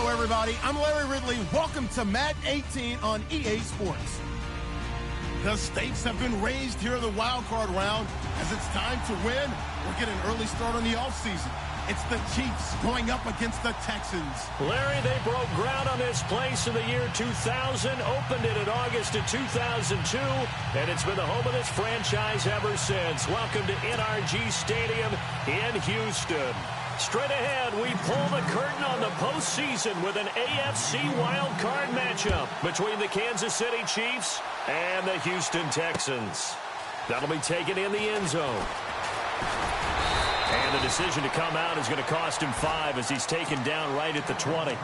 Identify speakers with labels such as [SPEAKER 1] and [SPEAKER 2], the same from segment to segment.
[SPEAKER 1] everybody. I'm Larry Ridley. Welcome to Madden 18 on EA Sports. The stakes have been raised here in the wild card round. As it's time to win, we're getting an early start on the offseason. It's the Chiefs going up against the Texans.
[SPEAKER 2] Larry, they broke ground on this place in the year 2000, opened it in August of 2002, and it's been the home of this franchise ever since. Welcome to NRG Stadium in Houston. Straight ahead, we pull the curtain on the postseason with an AFC wildcard matchup between the Kansas City Chiefs and the Houston Texans. That'll be taken in the end zone. And the decision to come out is going to cost him 5 as he's taken down right at the 20.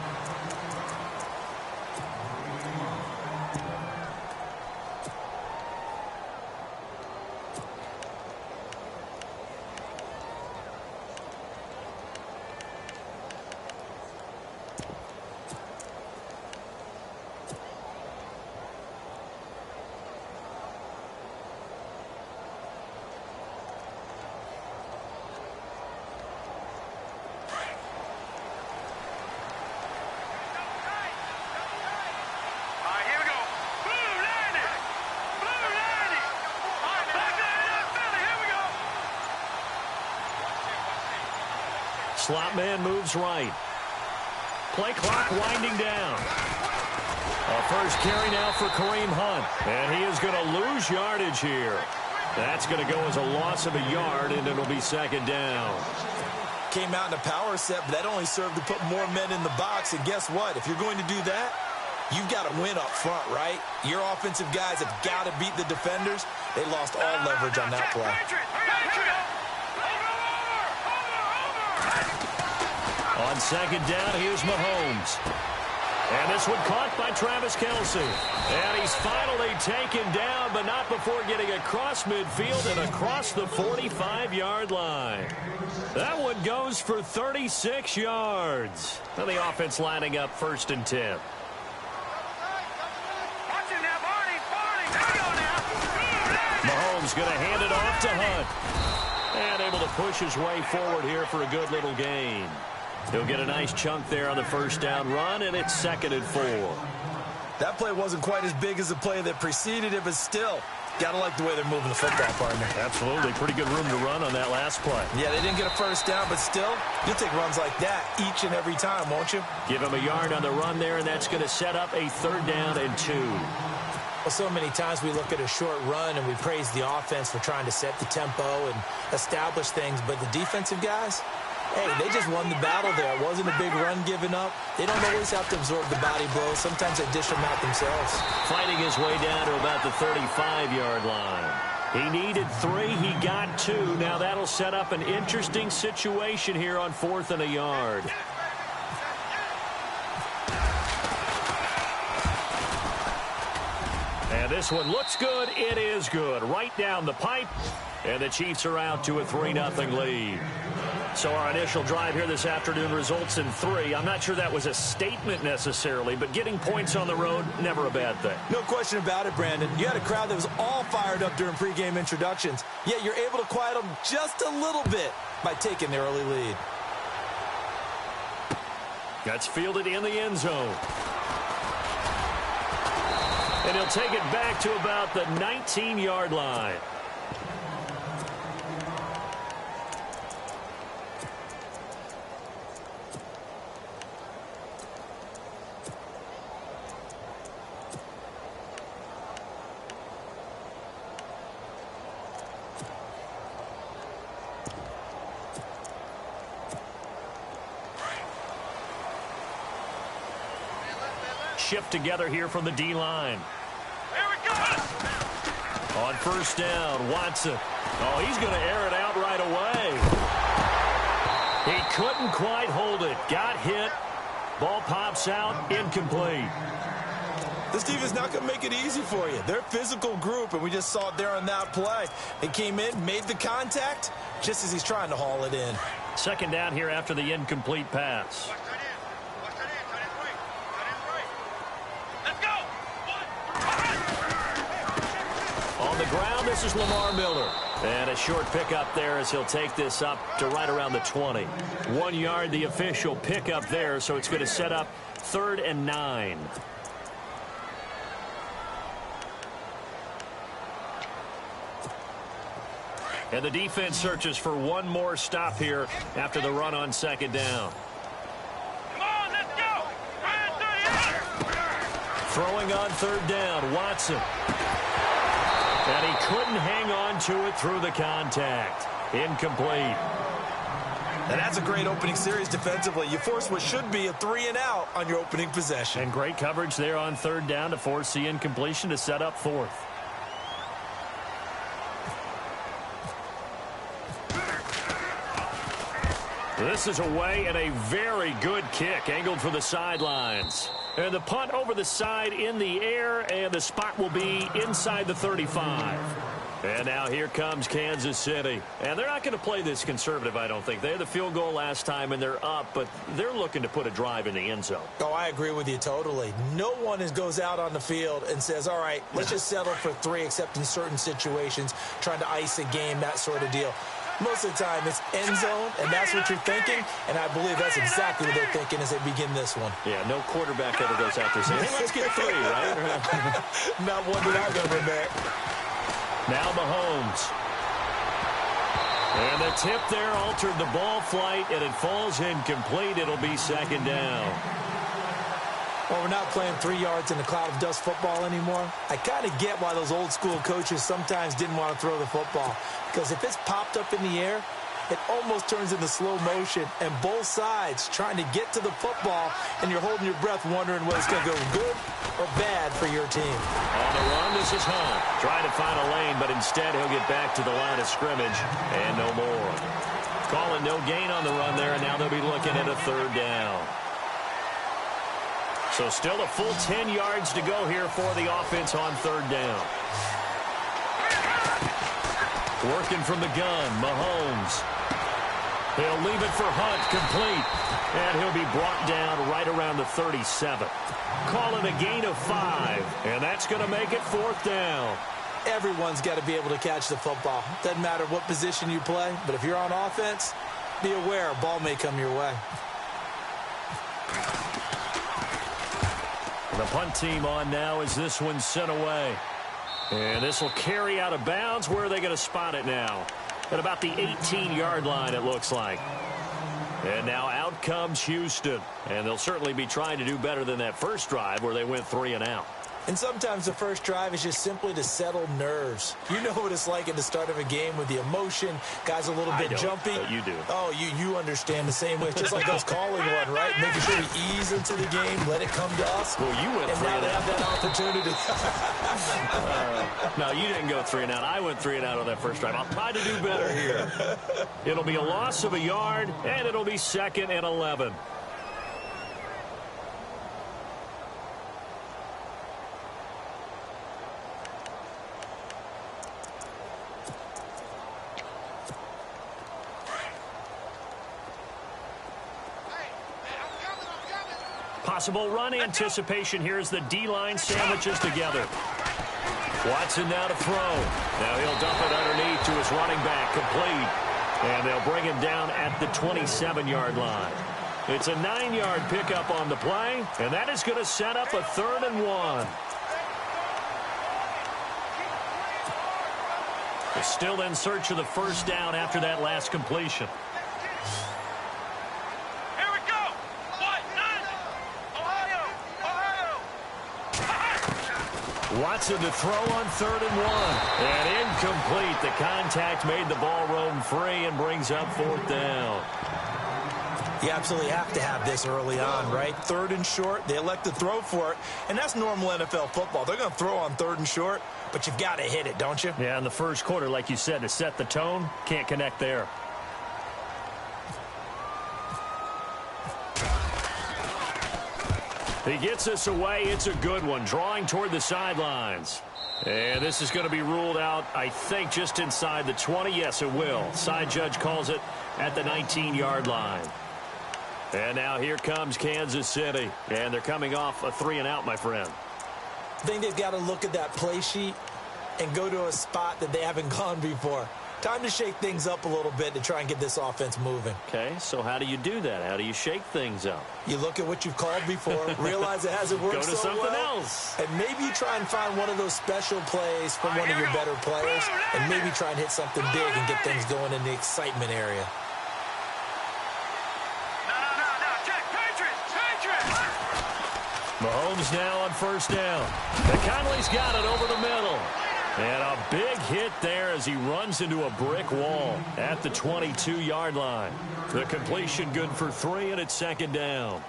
[SPEAKER 2] Slot man moves right. Play clock winding down. A first carry now for Kareem Hunt. And he is going to lose yardage here. That's going to go as a loss of a yard, and it'll be second down.
[SPEAKER 3] Came out in a power set, but that only served to put more men in the box. And guess what? If you're going to do that, you've got to win up front, right? Your offensive guys have got to beat the defenders. They lost all leverage on that play.
[SPEAKER 2] On second down, here's Mahomes. And this one caught by Travis Kelce. And he's finally taken down, but not before getting across midfield and across the 45-yard line. That one goes for 36 yards. And the offense lining up 1st and 10. Mahomes going to hand it off to Hunt. And able to push his way forward here for a good little gain. He'll get a nice chunk there on the first down run, and it's 2nd and 4.
[SPEAKER 3] That play wasn't quite as big as the play that preceded it, but still, got to like the way they're moving the football, partner.
[SPEAKER 2] Absolutely. Pretty good room to run on that last play.
[SPEAKER 3] Yeah, they didn't get a first down, but still, you'll take runs like that each and every time, won't you?
[SPEAKER 2] Give him a yard on the run there, and that's going to set up a 3rd down and 2.
[SPEAKER 4] Well, so many times we look at a short run and we praise the offense for trying to set the tempo and establish things, but the defensive guys, hey, they just won the battle there. It wasn't a big run given up. They don't always have to absorb the body blows. Sometimes they dish them out themselves.
[SPEAKER 2] Fighting his way down to about the 35-yard line. He needed 3. He got 2. Now that'll set up an interesting situation here on 4th and a yard. And this one looks good. It is good. Right down the pipe. And the Chiefs are out to a 3-0 lead. So our initial drive here this afternoon results in 3. I'm not sure that was a statement necessarily, but getting points on the road, never a bad thing.
[SPEAKER 3] No question about it, Brandon. You had a crowd that was all fired up during pregame introductions, yet you're able to quiet them just a little bit by taking the early lead.
[SPEAKER 2] That's fielded in the end zone. And he'll take it back to about the 19-yard line. Shift together here from the D-line. On 1st down, Watson. Oh, he's going to air it out right away. He couldn't quite hold it. Got hit. Ball pops out. Incomplete.
[SPEAKER 3] This team is not going to make it easy for you. They're a physical group, and we just saw it there on that play. They came in, made the contact, just as he's trying to haul it in.
[SPEAKER 2] 2nd down here after the incomplete pass. On the ground, this is Lamar Miller. And a short pickup there as he'll take this up to right around the 20. 1 yard, the official pickup there, so it's going to set up 3rd and 9. And the defense searches for one more stop here after the run on 2nd down.
[SPEAKER 5] Come on, let's go!
[SPEAKER 2] Throwing on 3rd down, Watson. And he couldn't hang on to it through the contact. Incomplete.
[SPEAKER 3] And that's a great opening series defensively. You force what should be a 3-and-out on your opening possession.
[SPEAKER 2] And great coverage there on 3rd down to force the incompletion to set up 4th. This is away and a very good kick angled for the sidelines. And the punt over the side in the air, and the spot will be inside the 35. And now here comes Kansas City. And they're not going to play this conservative, I don't think. They had the field goal last time, and they're up, but they're looking to put a drive in the end zone.
[SPEAKER 4] Oh, I agree with you totally. No one goes out on the field and says, all right, let's just settle for 3, except in certain situations, trying to ice a game, that sort of deal. Most of the time, it's end zone, and that's what you're thinking, and I believe that's exactly what they're thinking as they begin this one.
[SPEAKER 2] Yeah, no quarterback ever goes out there saying, hey, let's get 3, right?
[SPEAKER 4] Not one that I've ever met.
[SPEAKER 2] Now Mahomes. And the tip there altered the ball flight, and it falls incomplete. It'll be 2nd down.
[SPEAKER 4] Well, we're not playing 3 yards in a cloud of dust football anymore. I kind of get why those old school coaches sometimes didn't want to throw the football. Because if it's popped up in the air, it almost turns into slow motion. And both sides trying to get to the football, and you're holding your breath wondering whether it's going to go good or bad for your team.
[SPEAKER 2] On the run, this is Hunt. Trying to find a lane, but instead he'll get back to the line of scrimmage. And no more. Calling no gain on the run there, and now they'll be looking at a 3rd down. So still a full 10 yards to go here for the offense on 3rd down. Working from the gun, Mahomes. He'll leave it for Hunt, complete. And he'll be brought down right around the 37. Call it a gain of 5. And that's going to make it 4th down.
[SPEAKER 4] Everyone's got to be able to catch the football. Doesn't matter what position you play, but if you're on offense, be aware a ball may come your way.
[SPEAKER 2] The punt team on now as this one's sent away. And this will carry out of bounds. Where are they going to spot it now? At about the 18-yard line, it looks like. And now out comes Houston. And they'll certainly be trying to do better than that first drive where they went 3 and out.
[SPEAKER 4] And sometimes the first drive is just simply to settle nerves. You know what it's like at the start of a game with the emotion. Guys a little bit jumpy.
[SPEAKER 2] But you do.
[SPEAKER 4] Oh, you understand the same way. It's just like us calling one, right? Making sure we ease into the game, let it come to us.
[SPEAKER 2] Well, you went 3
[SPEAKER 4] and
[SPEAKER 2] and
[SPEAKER 4] now they
[SPEAKER 2] out.
[SPEAKER 4] have that opportunity.
[SPEAKER 2] No, you didn't go 3 and out. I went 3 and out on that first drive. I'll try to do better here. It'll be a loss of a yard, and it'll be 2nd and 11. Possible run anticipation here as the D-line sandwiches together. Watson now to throw. Now he'll dump it underneath to his running back, complete. And they'll bring him down at the 27-yard line. It's a 9-yard pickup on the play, and that is going to set up a 3rd and 1. They're still in search of the first down after that last completion. Watson to throw on 3rd and 1. And incomplete. The contact made the ball roam free and brings up 4th down.
[SPEAKER 4] You absolutely have to have this early on, right? 3rd and short, they elect to throw for it, and that's normal NFL football. They're going to throw on 3rd and short, but you've got to hit it, don't you?
[SPEAKER 2] Yeah, in the first quarter, like you said, to set the tone, can't connect there. He gets us away. It's a good one. Drawing toward the sidelines. And this is going to be ruled out, I think, just inside the 20. Yes, it will. Side judge calls it at the 19-yard line. And now here comes Kansas City. And they're coming off a 3 and out, my friend.
[SPEAKER 4] I think they've got to look at that play sheet and go to a spot that they haven't gone before. Time to shake things up a little bit to try and get this offense moving.
[SPEAKER 2] Okay, so how do you do that? How do you shake things up?
[SPEAKER 4] You look at what you've called before, realize it hasn't worked
[SPEAKER 2] Go to
[SPEAKER 4] so
[SPEAKER 2] something
[SPEAKER 4] well,
[SPEAKER 2] else.
[SPEAKER 4] and maybe you try and find one of those special plays from one of your better players, and maybe try and hit something big and get things going in the excitement area.
[SPEAKER 2] Mahomes now on first down. And Conley's got it over the middle. And a big hit there as he runs into a brick wall at the 22-yard line. The completion good for 3, and it's second down.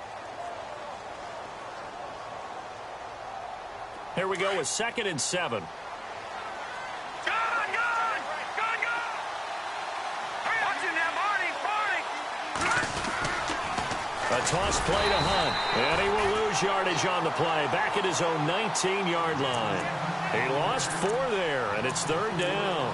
[SPEAKER 2] Here we go with 2nd and 7. A toss play to Hunt, and he will lose yardage on the play, back at his own 19-yard line. He lost 4 there, and it's third down.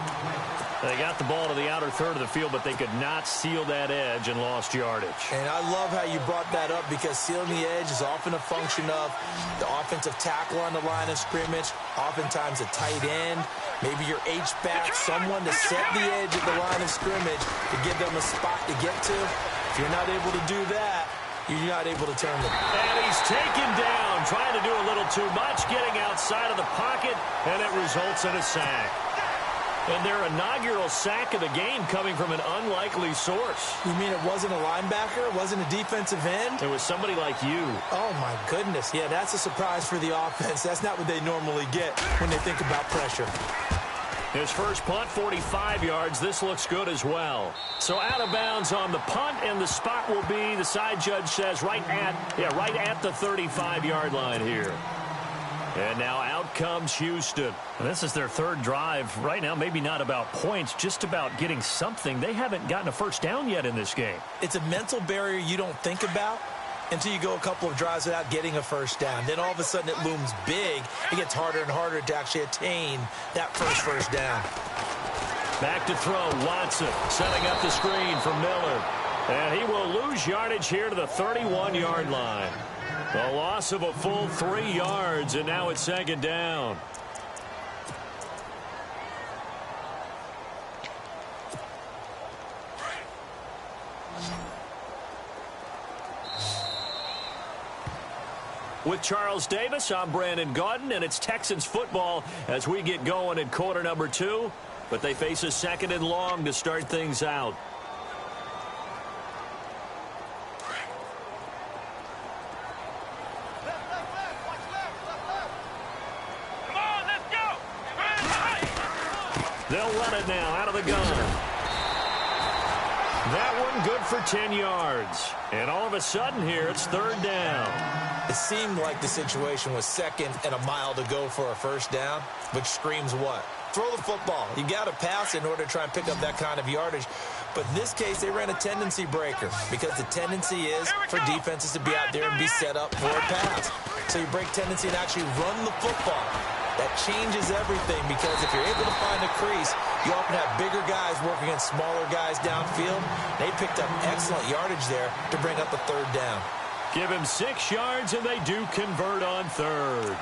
[SPEAKER 2] They got the ball to the outer third of the field, but they could not seal that edge and lost yardage.
[SPEAKER 4] And I love how you brought that up, because sealing the edge is often a function of the offensive tackle on the line of scrimmage, oftentimes a tight end, maybe your H-back, someone to set the edge at the line of scrimmage to give them a spot to get to. If you're not able to do that, you're not able to turn them.
[SPEAKER 2] And he's taken down, trying to do a little too much, getting outside of the pocket, and it results in a sack. And their inaugural sack of the game coming from an unlikely source.
[SPEAKER 4] You mean it wasn't a linebacker? It wasn't a defensive end?
[SPEAKER 2] It was somebody like you.
[SPEAKER 4] Oh, my goodness. Yeah, that's a surprise for the offense. That's not what they normally get when they think about pressure.
[SPEAKER 2] His first punt, 45 yards. This looks good as well. So out of bounds on the punt, and the spot will be, the side judge says, right at the 35-yard line here. And now out comes Houston. And this is their third drive. Right now, maybe not about points, just about getting something. They haven't gotten a first down yet in this game.
[SPEAKER 4] It's a mental barrier you don't think about until you go a couple of drives without getting a first down. Then all of a sudden it looms big. It gets harder and harder to actually attain that first down.
[SPEAKER 2] Back to throw, Watson setting up the screen for Miller. And he will lose yardage here to the 31-yard line. A loss of a full 3 yards, and now it's second down. With Charles Davis, I'm Brandon Gaudin, and it's Texans football as we get going in quarter number 2. But they face a 2nd and long to start things out.
[SPEAKER 5] Come on, let's go!
[SPEAKER 2] They'll run it now out of the gun. That one good for 10 yards. And all of a sudden here, it's third down.
[SPEAKER 4] It seemed like the situation was 2nd and a mile to go for a first down, which screams what? Throw the football. You got to pass in order to try and pick up that kind of yardage. But in this case, they ran a tendency breaker, because the tendency is for defenses to be out there and be set up for a pass. So you break tendency and actually run the football. That changes everything, because if you're able to find a crease, you often have bigger guys working against smaller guys downfield. They picked up excellent yardage there to bring up a third down.
[SPEAKER 2] Give him 6 yards, and they do convert on third.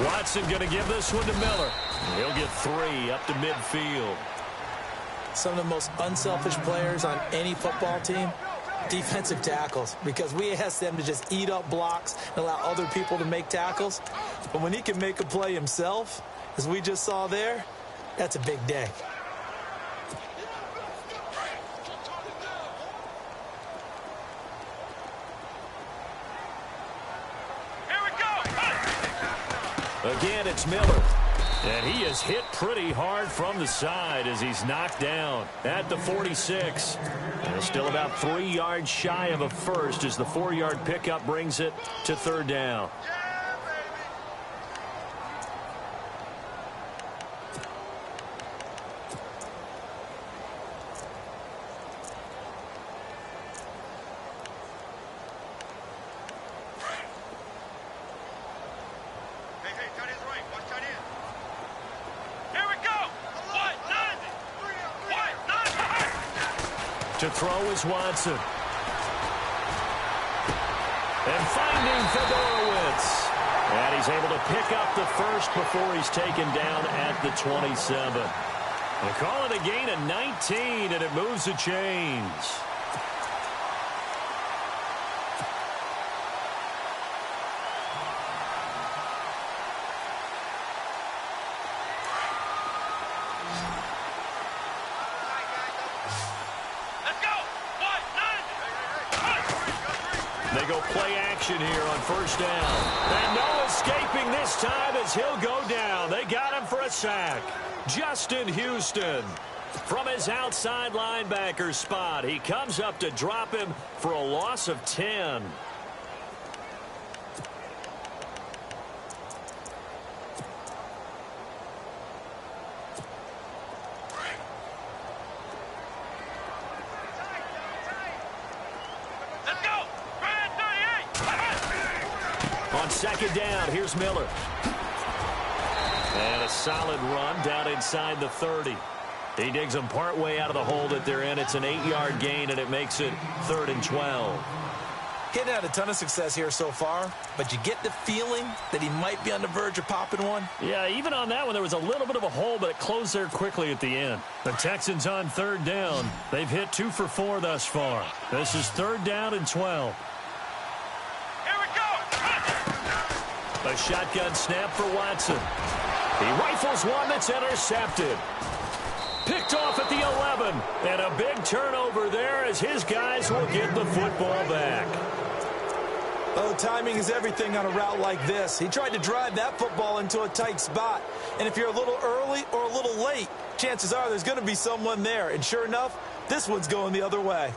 [SPEAKER 2] Watson going to give this one to Miller. He'll get 3 up to midfield.
[SPEAKER 4] Some of the most unselfish players on any football team, defensive tackles, because we ask them to just eat up blocks and allow other people to make tackles. But when he can make a play himself, as we just saw there, that's a big day.
[SPEAKER 2] Again, it's Miller. And he is hit pretty hard from the side as he's knocked down at the 46. And still about 3 yards shy of a first as the 4-yard pickup brings it to third down. To throw is Watson. And finding Fedorowicz. And he's able to pick up the first before he's taken down at the 27. They call it a gain of 19, and it moves the chains. They go play action here on first down. And no escaping this time as he'll go down. They got him for a sack. Justin Houston from his outside linebacker spot. He comes up to drop him for a loss of 10. Second down, here's Miller. And a solid run down inside the 30. He digs them partway out of the hole that they're in. It's an 8-yard gain, and it makes it 3rd and 12.
[SPEAKER 3] He hadn't had a ton of success here so far, but you get the feeling that he might be on the verge of popping one.
[SPEAKER 2] Yeah, even on that one, there was a little bit of a hole, but it closed there quickly at the end. The Texans on 3rd down. They've hit 2 for 4 thus far. This is 3rd down and 12. A shotgun snap for Watson. He rifles one that's intercepted. Picked off at the 11. And a big turnover there as his guys will get the football back.
[SPEAKER 3] Oh, timing is everything on a route like this. He tried to drive that football into a tight spot. And if you're a little early or a little late, chances are there's going to be someone there. And sure enough, this one's going the other way.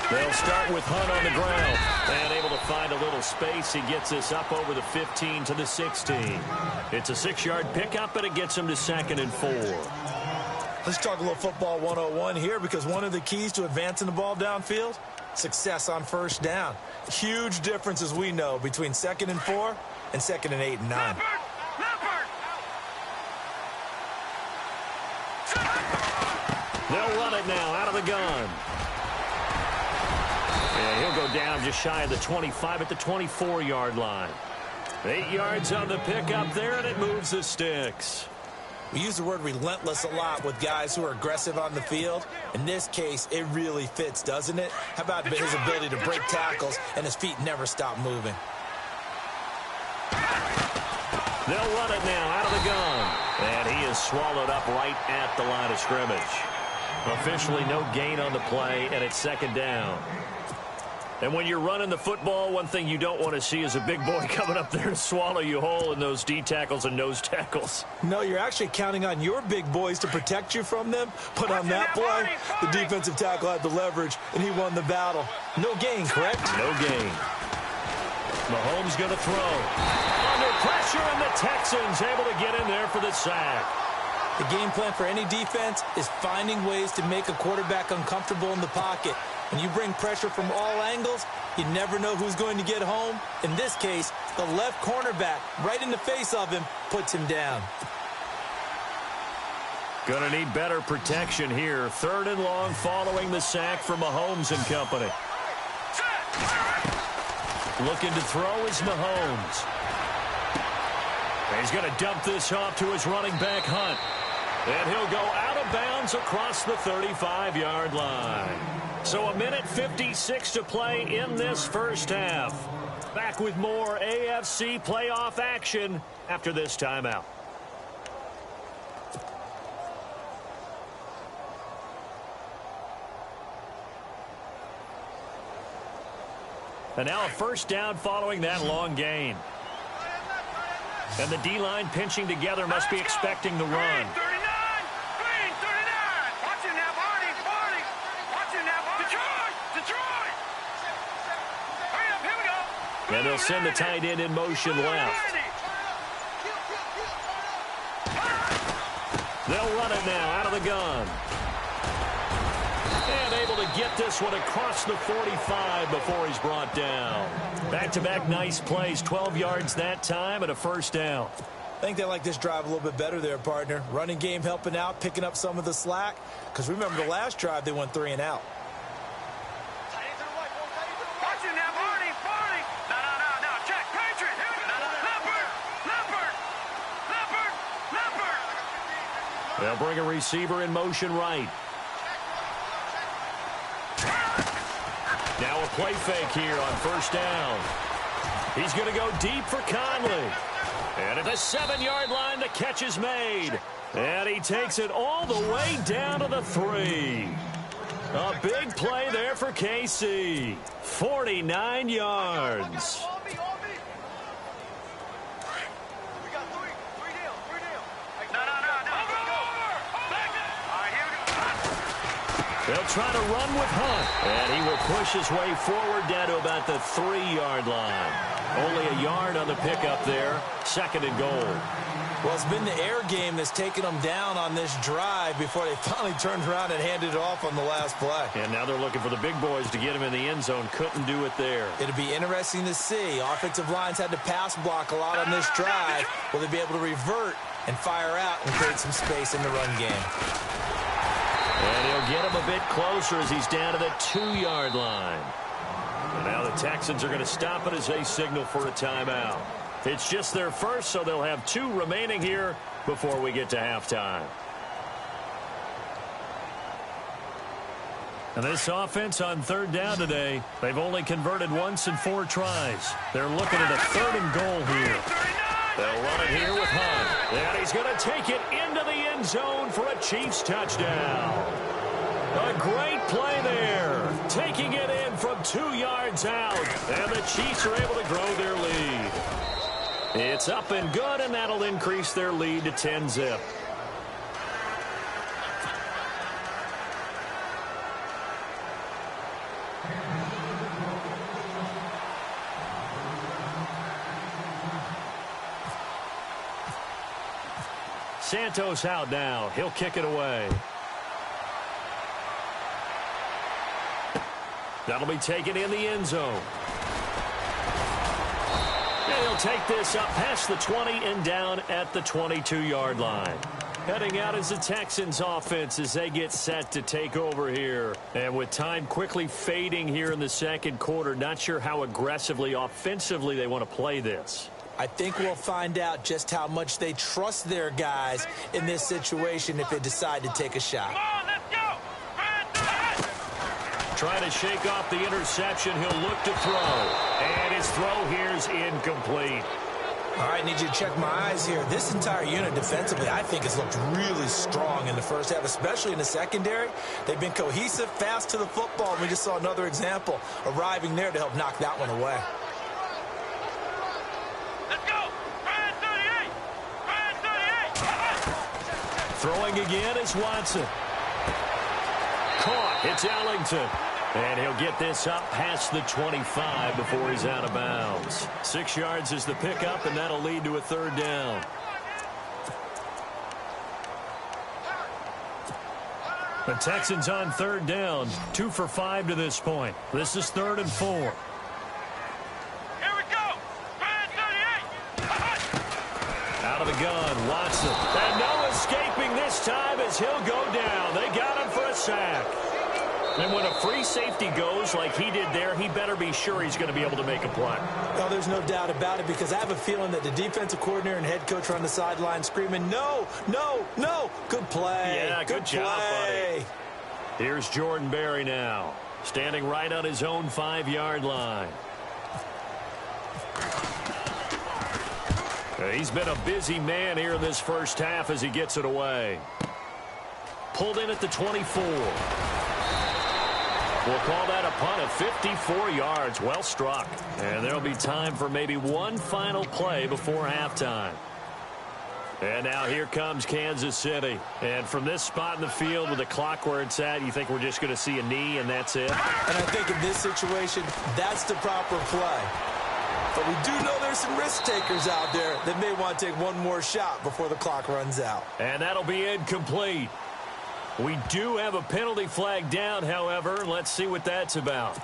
[SPEAKER 2] They'll start with Hunt on the ground. And able to find a little space. He gets this up over the 15 to the 16. It's a 6-yard pickup, but it gets him to 2nd and 4.
[SPEAKER 3] Let's talk a little football 101 here, because one of the keys to advancing the ball downfield, success on first down. Huge difference, as we know, between 2nd and 4 and 2nd and 8 and 9.
[SPEAKER 2] They'll run it now out of the gun. And he'll go down just shy of the 25 at the 24-yard line. 8 yards on the pickup there, and it moves the sticks.
[SPEAKER 3] We use the word relentless a lot with guys who are aggressive on the field. In this case, it really fits, doesn't it? How about his ability to break tackles and his feet never stop moving?
[SPEAKER 2] They'll run it now out of the gun. And he is swallowed up right at the line of scrimmage. Officially no gain on the play, and it's 2nd down. And when you're running the football, one thing you don't want to see is a big boy coming up there to swallow you whole in those D tackles and nose tackles.
[SPEAKER 3] No, you're actually counting on your big boys to protect you from them. But on that play, the defensive tackle had the leverage, and he won the battle. No gain, correct?
[SPEAKER 2] No gain. Mahomes going to throw. Under pressure, and the Texans able to get in there for the sack.
[SPEAKER 4] The game plan for any defense is finding ways to make a quarterback uncomfortable in the pocket. When you bring pressure from all angles, you never know who's going to get home. In this case, the left cornerback, right in the face of him, puts him down.
[SPEAKER 2] Going to need better protection here. 3rd and long following the sack from Mahomes and company. Looking to throw is Mahomes. He's going to dump this off to his running back, Hunt. And he'll go out of bounds across the 35-yard line. So 1:56 to play in this first half. Back with more AFC playoff action after this timeout. And now a first down following that long gain. And the D-line pinching together must be expecting the run. And they'll send the tight end in motion left. They'll run it now out of the gun. And able to get this one across the 45 before he's brought down. Back-to-back nice plays, 12 yards that time and a first down.
[SPEAKER 4] I think they like this drive a little bit better there, partner. Running game helping out, picking up some of the slack. Because remember the last drive, they went 3 and out.
[SPEAKER 5] Watch it now, Barney. No. Check. Patriot. Leopard.
[SPEAKER 2] They'll bring a receiver in motion right. Now a play fake here on first down. He's going to go deep for Conley. And at the 7-yard line, the catch is made. And he takes it all the way down to the 3. A big play there for KC. 49 yards. They'll try to run with Hunt. And he will push his way forward down to about the 3-yard line. Only a yard on the pickup there. 2nd and goal.
[SPEAKER 4] Well, it's been the air game that's taken them down on this drive before they finally turned around and handed it off on the last play.
[SPEAKER 2] And now they're looking for the big boys to get him in the end zone. Couldn't do it there.
[SPEAKER 4] It'll be interesting to see. Offensive lines had to pass block a lot on this drive. Will they be able to revert and fire out and create some space in the run game?
[SPEAKER 2] And he'll get him a bit closer as he's down to the 2-yard line. And now the Texans are going to stop it as they signal for a timeout. It's just their first, so they'll have 2 remaining here before we get to halftime. And this offense on 3rd down today, they've only converted once in 4 tries. They're looking at a 3rd and goal here. They'll run it here with Hunt. And he's going to take it into the end zone for a Chiefs touchdown. A great play there. Taking it in from 2 yards out. And the Chiefs are able to grow their lead. It's up and good, and that'll increase their lead to 10-zip. Santos out now. He'll kick it away. That'll be taken in the end zone. And he'll take this up past the 20 and down at the 22-yard line. Heading out is the Texans offense as they get set to take over here. And with time quickly fading here in the 2nd quarter, not sure how aggressively, offensively they want to play this.
[SPEAKER 4] I think we'll find out just how much they trust their guys in this situation if they decide to take a shot.
[SPEAKER 5] Come on, let's go.
[SPEAKER 2] Trying to shake off the interception. He'll look to throw. And his throw here is incomplete.
[SPEAKER 4] All right, need you to check my eyes here. This entire unit defensively, I think, has looked really strong in the first half, especially in the secondary. They've been cohesive, fast to the football. We just saw another example arriving there to help knock that one away.
[SPEAKER 5] Let's go. Brand 38.
[SPEAKER 2] Throwing again is Watson. Caught. It's Ellington. And he'll get this up past the 25 before he's out of bounds. 6 yards is the pickup, and that'll lead to a 3rd down. The Texans on 3rd down, 2 for 5 to this point. This is 3rd and 4.
[SPEAKER 5] Here we go. Brand 38.
[SPEAKER 2] Out of the gun, Watson. And no escaping this time as he'll go down. They got him for a sack. And when a free safety goes like he did there, he better be sure he's going to be able to make a play.
[SPEAKER 4] Well, there's no doubt about it, because I have a feeling that the defensive coordinator and head coach are on the sideline screaming, no, no, no. Good play.
[SPEAKER 2] Yeah, good job, buddy. Here's Jordan Berry now, standing right on his own 5-yard line. He's been a busy man here in this first half as he gets it away. Pulled in at the 24. We'll call that a punt of 54 yards. Well struck. And there'll be time for maybe one final play before halftime. And now here comes Kansas City. And from this spot in the field with the clock where it's at, you think we're just going to see a knee and that's it?
[SPEAKER 4] And I think in this situation, that's the proper play. But we do know there's some risk takers out there that may want to take one more shot before the clock runs out.
[SPEAKER 2] And that'll be incomplete. We do have a penalty flag down, however. Let's see what that's about.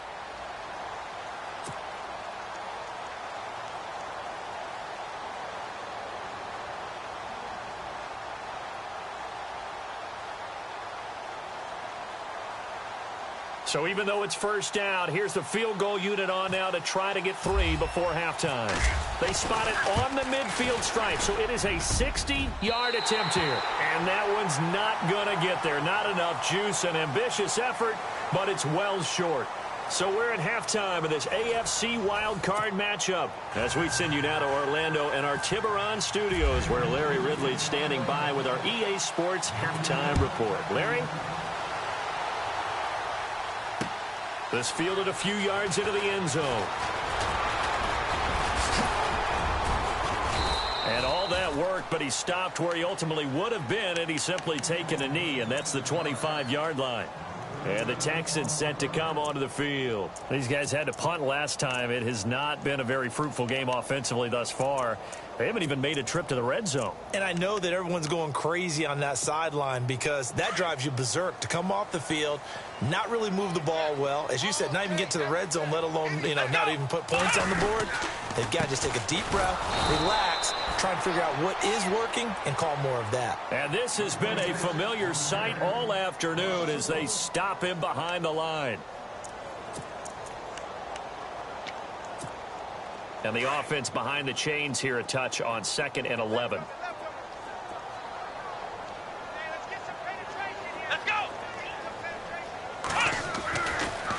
[SPEAKER 2] So even though it's first down, here's the field goal unit on now to try to get 3 before halftime. They spot it on the midfield stripe, so it is a 60-yard attempt here. And that one's not going to get there. Not enough juice, an ambitious effort, but it's well short. So we're at halftime of this AFC wildcard matchup as we send you now to Orlando and our Tiburon studios where Larry Ridley's standing by with our EA Sports halftime report. Larry? This fielded a few yards into the end zone. And all that worked, but he stopped where he ultimately would have been had he simply taken a knee, and that's the 25-yard line. And the Texans set to come onto the field. These guys had to punt last time. It has not been a very fruitful game offensively thus far. They haven't even made a trip to the red zone.
[SPEAKER 4] And I know that everyone's going crazy on that sideline because that drives you berserk to come off the field, not really move the ball well. As you said, not even get to the red zone, let alone, not even put points on the board. They've got to just take a deep breath, relax, try and figure out what is working and call more of that.
[SPEAKER 2] And this has been a familiar sight all afternoon as they stop him behind the line. And the offense behind the chains here a touch on 2nd and 11.
[SPEAKER 5] Let's go.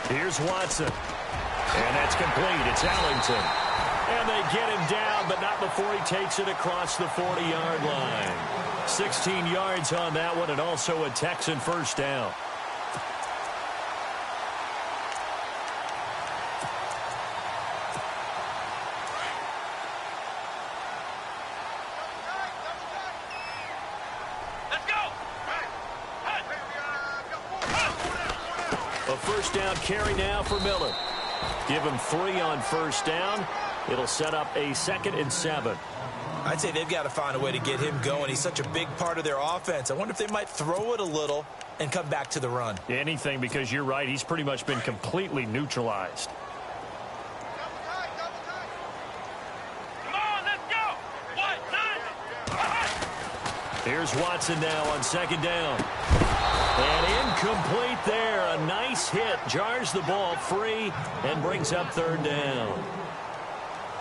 [SPEAKER 2] Here's Watson. And that's complete. It's Ellington. And they get him down, but not before he takes it across the 40-yard line. 16 yards on that one, and also a Texan first down. A first down carry now for Miller. Give him 3 on first down. It'll set up a 2nd and 7.
[SPEAKER 4] I'd say they've got to find a way to get him going. He's such a big part of their offense. I wonder if they might throw it a little and come back to the run.
[SPEAKER 2] Anything, because you're right. He's pretty much been completely neutralized.
[SPEAKER 5] Come on, let's go.
[SPEAKER 2] Here's Watson now on 2nd down. And incomplete there. A nice hit. Jars the ball free and brings up 3rd down.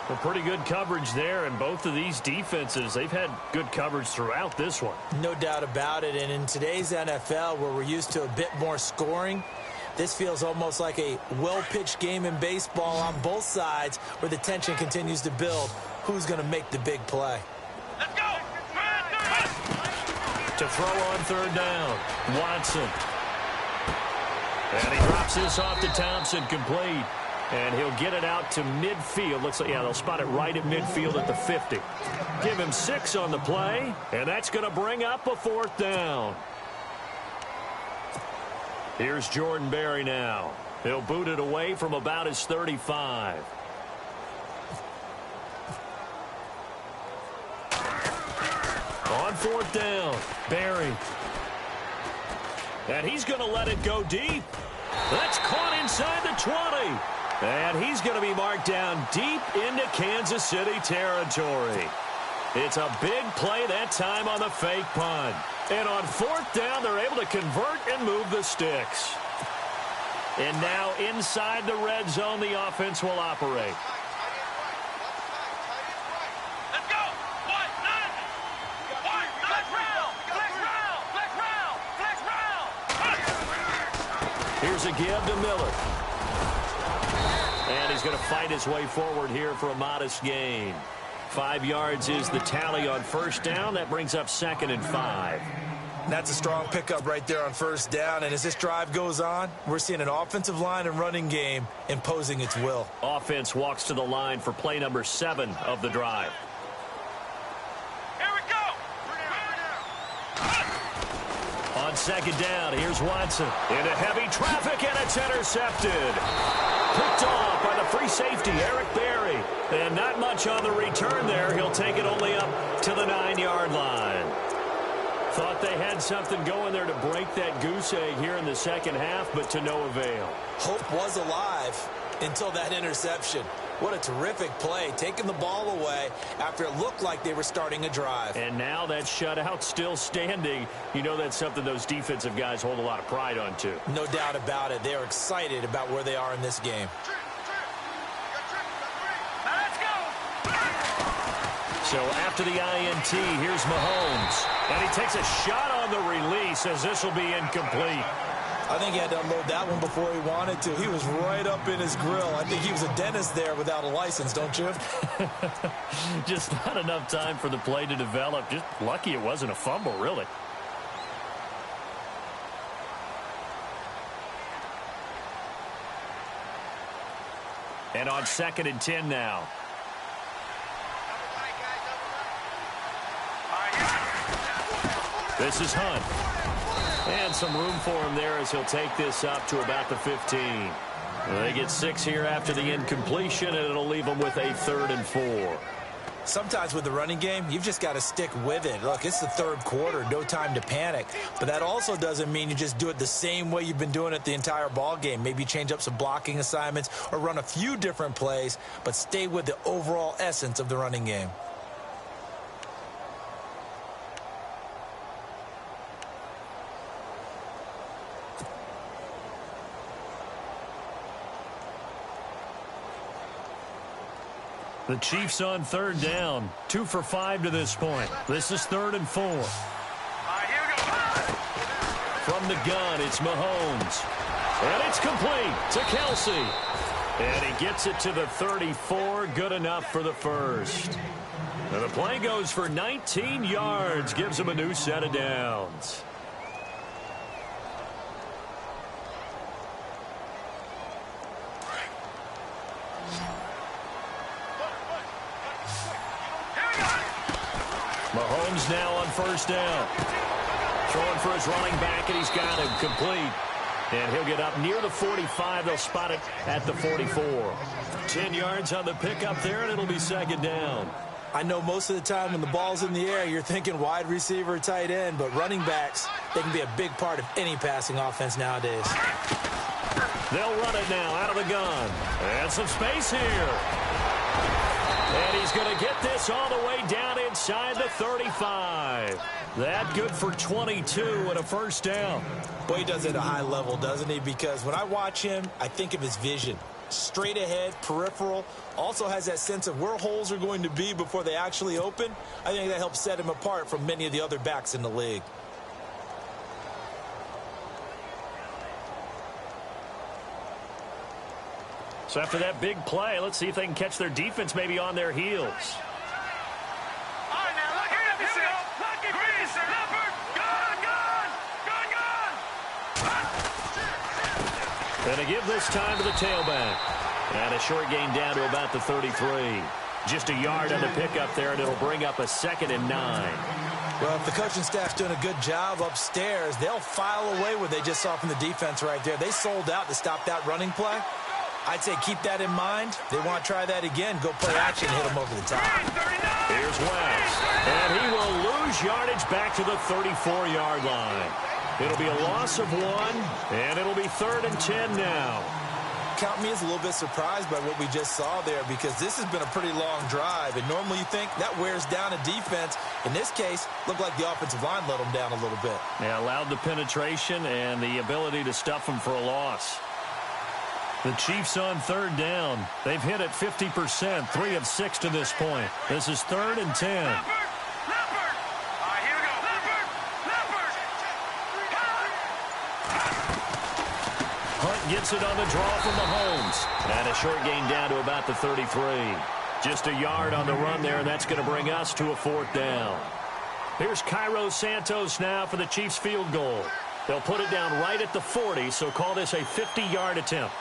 [SPEAKER 2] Well, pretty good coverage there, and both of these defenses, they've had good coverage throughout this one.
[SPEAKER 4] No doubt about it, and in today's NFL, where we're used to a bit more scoring, this feels almost like a well-pitched game in baseball on both sides where the tension continues to build. Who's going to make the big play?
[SPEAKER 5] Let's go.
[SPEAKER 2] To throw on 3rd down, Watson. And he drops this off to Thompson, complete. And he'll get it out to midfield. Looks like, they'll spot it right at midfield at the 50. Give him 6 on the play, and that's going to bring up a 4th down. Here's Jordan Berry now. He'll boot it away from about his 35. On 4th down, Berry. And he's going to let it go deep. That's caught inside the 20. And he's going to be marked down deep into Kansas City territory. It's a big play that time on the fake punt. And on 4th down, they're able to convert and move the sticks. And now inside the red zone, the offense will operate.
[SPEAKER 5] Let's go.
[SPEAKER 2] Here's a give to Miller. And he's going to fight his way forward here for a modest gain. 5 yards is the tally on 1st down. That brings up 2nd and 5.
[SPEAKER 4] That's a strong pickup right there on 1st down. And as this drive goes on, we're seeing an offensive line and running game imposing its will.
[SPEAKER 2] Offense walks to the line for play number 7 of the drive.
[SPEAKER 5] Here we go.
[SPEAKER 2] On 2nd down, here's Watson. Into heavy traffic, and it's intercepted. Picked off by the free safety, Eric Berry. And not much on the return there. He'll take it only up to the 9-yard line. Thought they had something going there to break that goose egg here in the second half, but to no avail.
[SPEAKER 3] Hope was alive until that interception. What a terrific play, taking the ball away after it looked like they were starting a drive.
[SPEAKER 2] And now that shutout still standing. You know that's something those defensive guys hold a lot of pride on, too.
[SPEAKER 3] No doubt about it. They're excited about where they are in this game.
[SPEAKER 5] Let's go.
[SPEAKER 2] So after the INT, here's Mahomes. And he takes a shot on the release as this will be incomplete.
[SPEAKER 3] I think he had to unload that one before he wanted to. He was right up in his grill. I think he was a dentist there without a license, don't you?
[SPEAKER 2] Just not enough time for the play to develop. Just lucky it wasn't a fumble, really. And on 2nd and 10 now. This is Hunt. And some room for him there as he'll take this up to about the 15. They get 6 here after the incompletion, and it'll leave them with a 3rd and 4.
[SPEAKER 3] Sometimes with the running game, you've just got to stick with it. Look, it's the 3rd quarter, no time to panic. But that also doesn't mean you just do it the same way you've been doing it the entire ball game. Maybe change up some blocking assignments or run a few different plays, but stay with the overall essence of the running game.
[SPEAKER 2] The Chiefs on 3rd down. 2 for 5 to this point. This is 3rd and 4.
[SPEAKER 5] All right, here we go.
[SPEAKER 2] From the gun, it's Mahomes. And it's complete to Kelsey. And he gets it to the 34. Good enough for the first. And the play goes for 19 yards. Gives him a new set of downs. Mahomes now on 1st down. Throwing for his running back, and he's got him complete. And he'll get up near the 45. They'll spot it at the 44. 10 yards on the pickup there, and it'll be 2nd down.
[SPEAKER 3] I know most of the time when the ball's in the air, you're thinking wide receiver, tight end, but running backs, they can be a big part of any passing offense nowadays.
[SPEAKER 2] They'll run it now out of the gun. And some space here. And he's going to get this all the way down inside the 35. That good for 22 and a 1st down.
[SPEAKER 3] Boy, he does it at a high level, doesn't he? Because when I watch him, I think of his vision. Straight ahead, peripheral, also has that sense of where holes are going to be before they actually open. I think that helps set him apart from many of the other backs in the league.
[SPEAKER 2] So after that big play, let's see if they can catch their defense maybe on their heels.
[SPEAKER 5] All right, now, look here. Here we go. Lucky Green, Leopard. Gun.
[SPEAKER 2] And to give this time to the tailback. And a short gain down to about the 33. Just a yard on the pickup there, and it'll bring up a 2nd and 9.
[SPEAKER 3] Well, if the coaching staff's doing a good job upstairs, they'll file away what they just saw from the defense right there. They sold out to stop that running play. I'd say keep that in mind. They want to try that again. Go play action and hit them over the top.
[SPEAKER 2] Here's West. And he will lose yardage back to the 34-yard line. It'll be a loss of 1, and it'll be 3rd and 10 now.
[SPEAKER 3] Count me as a little bit surprised by what we just saw there, because this has been a pretty long drive, and normally you think that wears down a defense. In this case, looked like the offensive line let them down a little bit.
[SPEAKER 2] Yeah, allowed the penetration and the ability to stuff them for a loss. The Chiefs on 3rd down. They've hit it 50%, 3 of 6 to this point. This is 3rd and 10.
[SPEAKER 5] Leopard. All right, here we go. Leopard.
[SPEAKER 2] Hunt gets it on the draw from Mahomes. And a short gain down to about the 33. Just a yard on the run there, and that's going to bring us to a 4th down. Here's Cairo Santos now for the Chiefs field goal. They'll put it down right at the 40, so call this a 50-yard attempt.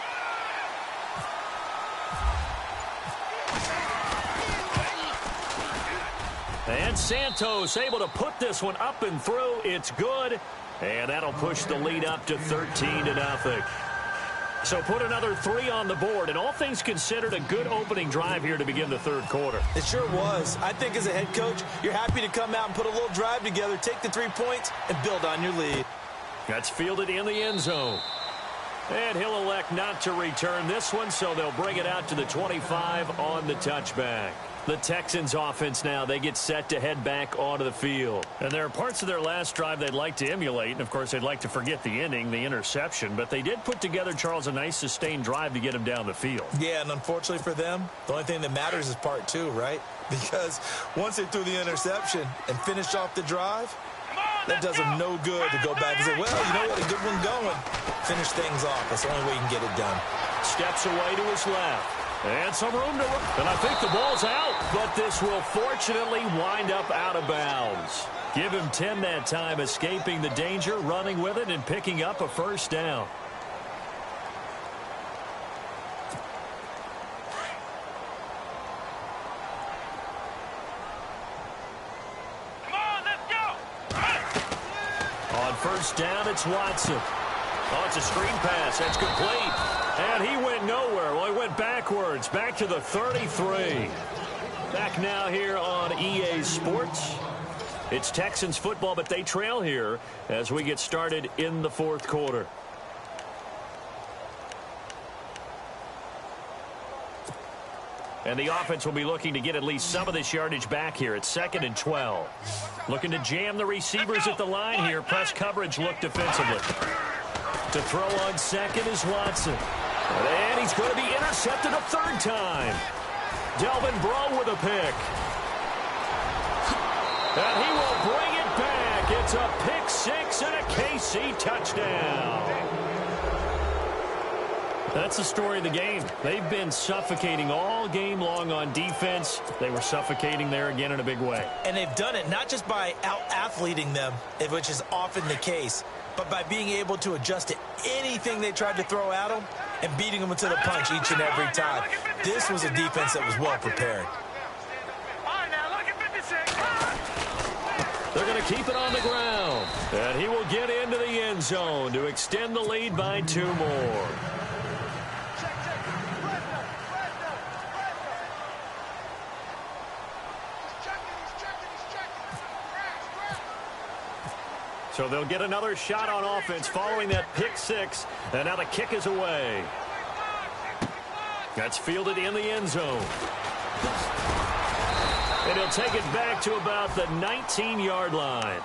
[SPEAKER 2] And Santos able to put this one up and through. It's good. And that'll push the lead up to 13-0. So put another 3 on the board, and all things considered, a good opening drive here to begin the third quarter.
[SPEAKER 4] It sure was. I think as a head coach, you're happy to come out and put a little drive together, take the 3 points, and build on your lead.
[SPEAKER 2] That's fielded in the end zone. And he'll elect not to return this one, so they'll bring it out to the 25 on the touchback. The Texans offense now, they get set to head back onto the field. And there are parts of their last drive they'd like to emulate. And, of course, they'd like to forget the ending, the interception. But they did put together, Charles, a nice sustained drive to get him down the field.
[SPEAKER 4] Yeah, and unfortunately for them, the only thing that matters is part 2, right? Because once they threw the interception and finished off the drive, that does them no good to go back and say, well, you know what, a good one going. Finish things off. That's the only way you can get it done.
[SPEAKER 2] Steps away to his left. And some room to run. And I think the ball's out. But this will fortunately wind up out of bounds. Give him 10 that time, escaping the danger, running with it, and picking up a first down.
[SPEAKER 5] Come on, let's go.
[SPEAKER 2] On first down, it's Watson. Oh, it's a screen pass. That's complete. And he went nowhere. Well, he went backwards, back to the 33. Back now here on EA Sports. It's Texans football, but they trail here as we get started in the fourth quarter. And the offense will be looking to get at least some of this yardage back here. It's 2nd and 12. Looking to jam the receivers at the line here. Press coverage look defensively. To throw on second is Watson. And he's going to be intercepted a third time. Delvin Breaux with a pick. And he will bring it back. It's a pick 6 and a KC touchdown. That's the story of the game. They've been suffocating all game long on defense. They were suffocating there again in a big way.
[SPEAKER 4] And they've done it not just by out-athleting them, which is often the case, but by being able to adjust to anything they tried to throw at them and beating them to the punch each and every time. This was a defense that was well prepared.
[SPEAKER 5] All right, now look at 56.
[SPEAKER 2] They're going to keep it on the ground. And he will get into the end zone to extend the lead by 2 more. So they'll get another shot on offense following that pick 6. And now the kick is away. That's fielded in the end zone. And he'll take it back to about the 19-yard line.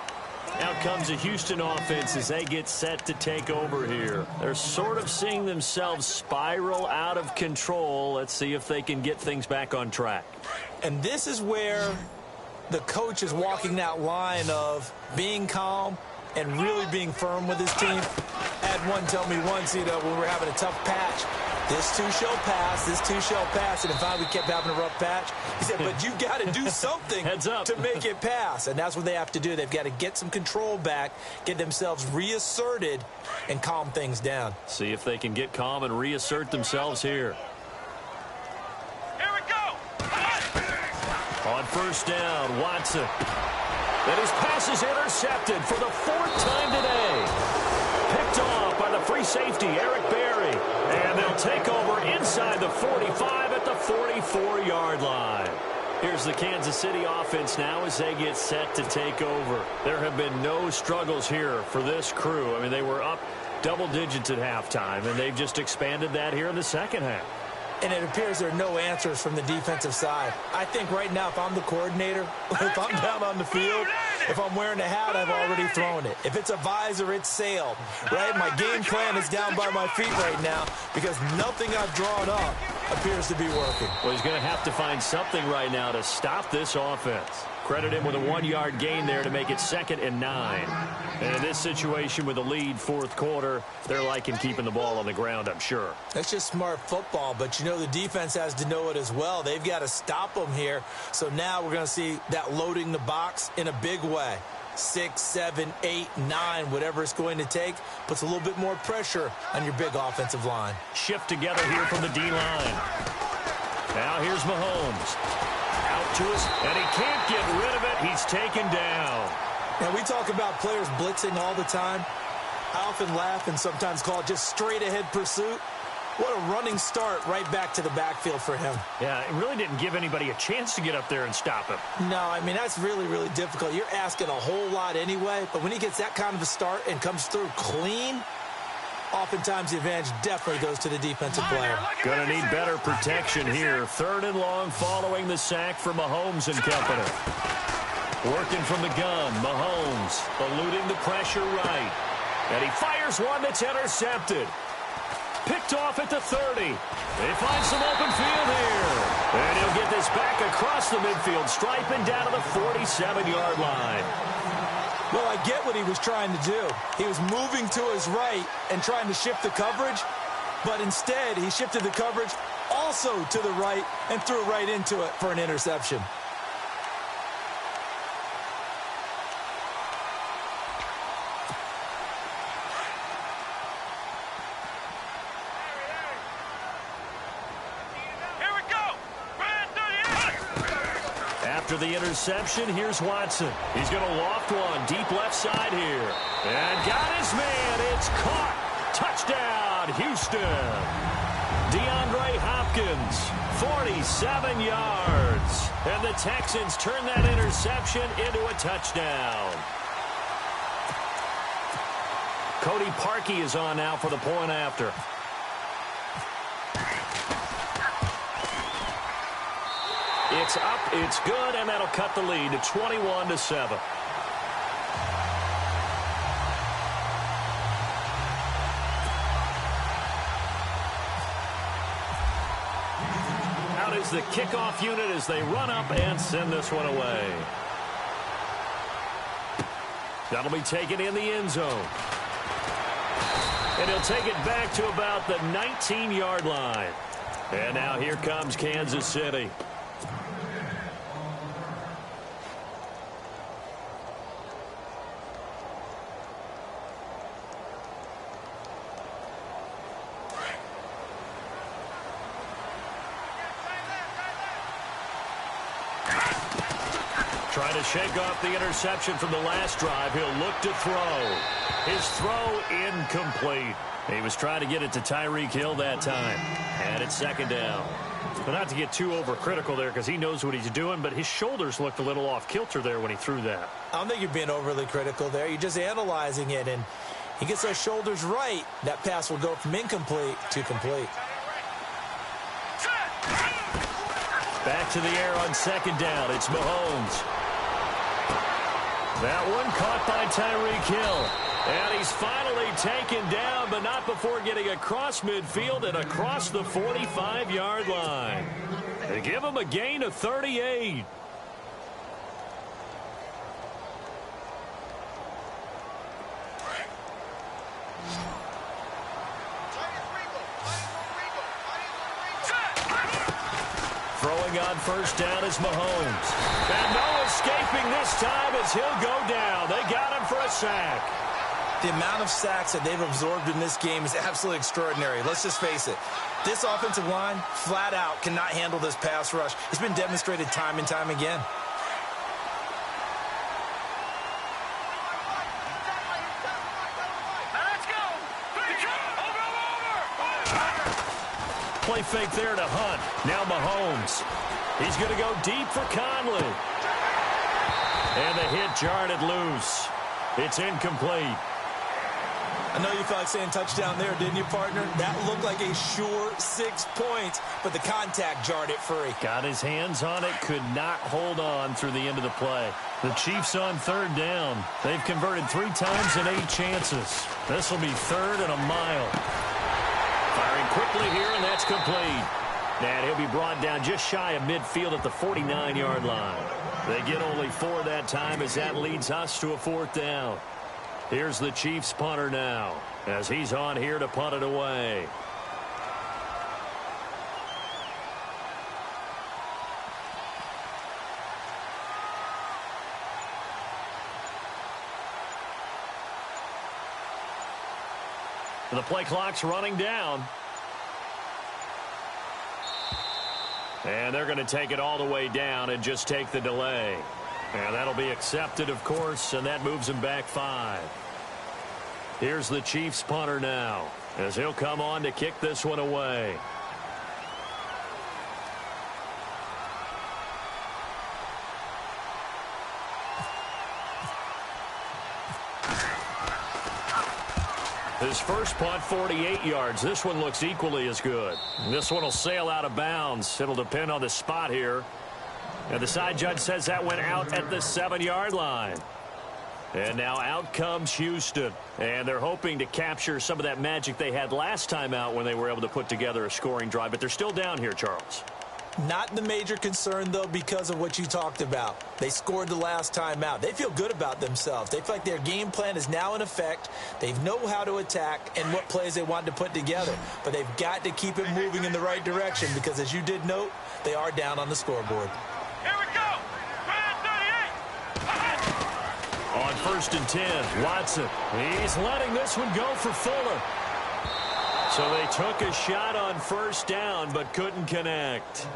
[SPEAKER 2] Out comes the Houston offense as they get set to take over here. They're sort of seeing themselves spiral out of control. Let's see if they can get things back on track.
[SPEAKER 4] And this is where the coach is walking that line of being calm and really being firm with his team. I had one tell me once, when we were having a tough patch, this too shall pass, this too shall pass. And finally we kept having a rough patch. He said, but you've got to do something
[SPEAKER 2] Heads up.
[SPEAKER 4] to make it pass. And that's what they have to do. They've got to get some control back, get themselves reasserted, and calm things down.
[SPEAKER 2] See if they can get calm and reassert themselves here.
[SPEAKER 5] Here we go.
[SPEAKER 2] On first down, Watson. And his pass is intercepted for the 4th time today. Picked off by the free safety, Eric Berry. And they'll take over inside the 45 at the 44-yard line. Here's the Kansas City offense now as they get set to take over. There have been no struggles here for this crew. I mean, they were up double digits at halftime, and they've just expanded that here in the second half.
[SPEAKER 4] And it appears there are no answers from the defensive side. I think right now, if I'm the coordinator, if I'm down on the field, if I'm wearing a hat, I've already thrown it. If it's a visor, it's sailed, right? My game plan is down by my feet right now because nothing I've drawn up appears to be working.
[SPEAKER 2] Well, he's going to have to find something right now to stop this offense. Credit him with a 1-yard gain there to make it 2nd and 9. And in this situation with a lead fourth quarter, they're liking keeping the ball on the ground, I'm sure.
[SPEAKER 4] That's just smart football, but the defense has to know it as well. They've got to stop them here. So now we're going to see that loading the box in a big way. 6, 7, 8, 9, whatever it's going to take, puts a little bit more pressure on your big offensive line.
[SPEAKER 2] Shift together here from the D-line. Now here's Mahomes. Out to us, and he can't get rid of it. He's taken down.
[SPEAKER 4] Now, we talk about players blitzing all the time. I often laugh and sometimes call it just straight-ahead pursuit. What a running start right back to the backfield for him.
[SPEAKER 2] Yeah, it really didn't give anybody a chance to get up there and stop him.
[SPEAKER 4] No, I mean, that's really, really difficult. You're asking a whole lot anyway, but when he gets that kind of a start and comes through clean, oftentimes the advantage definitely goes to the defensive player.
[SPEAKER 2] Going to need better protection here. 3rd and long following the sack for Mahomes and company. Working from the gun, Mahomes eluding the pressure right. And he fires one that's intercepted. Picked off at the 30. They find some open field here. And he'll get this back across the midfield stripe and down to the 47-yard line.
[SPEAKER 4] Well, I get what he was trying to do. He was moving to his right and trying to shift the coverage, but instead he shifted the coverage also to the right and threw right into it for an interception.
[SPEAKER 2] After the interception, here's Watson. He's going to loft one deep left side here. And got his man. It's caught. Touchdown, Houston. DeAndre Hopkins, 47 yards. And the Texans turn that interception into a touchdown. Cody Parkey is on now for the point after. It's up, it's good, and that'll cut the lead to 21-7. Out is the kickoff unit as they run up and send this one away. That'll be taken in the end zone. And he'll take it back to about the 19-yard line. And now here comes Kansas City. Trying to shake off the interception from the last drive. He'll look to throw. His throw incomplete. He was trying to get it to Tyreek Hill that time. And it's 2nd down. But not to get too overcritical there because he knows what he's doing, but his shoulders looked a little off kilter there when he threw that.
[SPEAKER 4] I don't think you're being overly critical there. You're just analyzing it, and he gets those shoulders right. That pass will go from incomplete to complete.
[SPEAKER 2] Back to the air on 2nd down. It's Mahomes. That one caught by Tyreek Hill. And he's finally taken down, but not before getting across midfield and across the 45-yard line. They give him a gain of 38. Throwing on 1st down is Mahomes. And no escaping this time as he'll go down. They got him for a sack.
[SPEAKER 3] The amount of sacks that they've absorbed in this game is absolutely extraordinary. Let's just face it. This offensive line, flat out, cannot handle this pass rush. It's been demonstrated time and time again.
[SPEAKER 2] Play fake there to Hunt. Now Mahomes. He's going to go deep for Conley. And the hit jarred it loose. It's incomplete.
[SPEAKER 4] I know you felt like saying touchdown there, didn't you, partner? That looked like a sure 6 points, but the contact jarred it free.
[SPEAKER 2] Got his hands on it, could not hold on through the end of the play. The Chiefs on 3rd down. They've converted 3 times in 8 chances. This will be 3rd and a mile. Firing quickly here, and that's complete. And he'll be brought down just shy of midfield at the 49-yard line. They get only 4 that time as that leads us to a 4th down. Here's the Chiefs punter now as he's on here to punt it away. The play clock's running down. And they're going to take it all the way down and just take the delay. And that'll be accepted, of course, and that moves him back 5. Here's the Chiefs punter now. as he'll come on to kick this one away. His first punt, 48 yards. This one looks equally as good. This one will sail out of bounds. It'll depend on the spot here. And the side judge says that went out at the 7-yard line. And now out comes Houston. And they're hoping to capture some of that magic they had last time out when they were able to put together a scoring drive. But they're still down here, Charles.
[SPEAKER 4] Not the major concern, though, because of what you talked about. They scored the last time out. They feel good about themselves. They feel like their game plan is now in effect. They know how to attack and what plays they want to put together. But they've got to keep it moving in the right direction because, as you did note, they are down on the scoreboard.
[SPEAKER 5] Here we go. 38.
[SPEAKER 2] On 1st and 10, Watson. He's letting this one go for Fuller. So they took a shot on 1st down but couldn't connect.